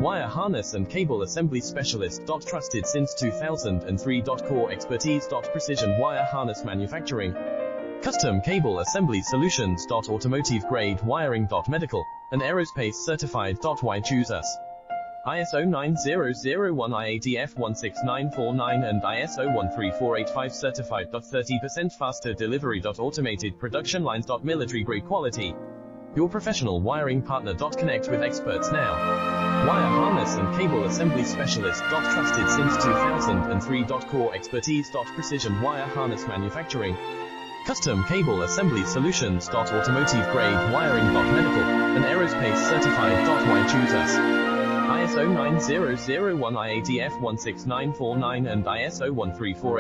Wire harness and cable assembly specialist. Trusted since 2003. Core expertise. Precision wire harness manufacturing. Custom cable assembly solutions. Automotive grade wiring. Medical and aerospace certified. Why choose us? ISO 9001 IATF 16949 and ISO 13485 certified. 30% faster delivery. Automated production lines. Military grade quality. Your professional wiring partner. Connect with experts now. Wire harness and cable assembly specialist. Trusted since 2003. Core expertise. Precision wire harness manufacturing. Custom cable assembly solutions. Automotive grade wiring. Medical and aerospace certified. Why choose us? ISO 9001 IATF 16949 and ISO 13485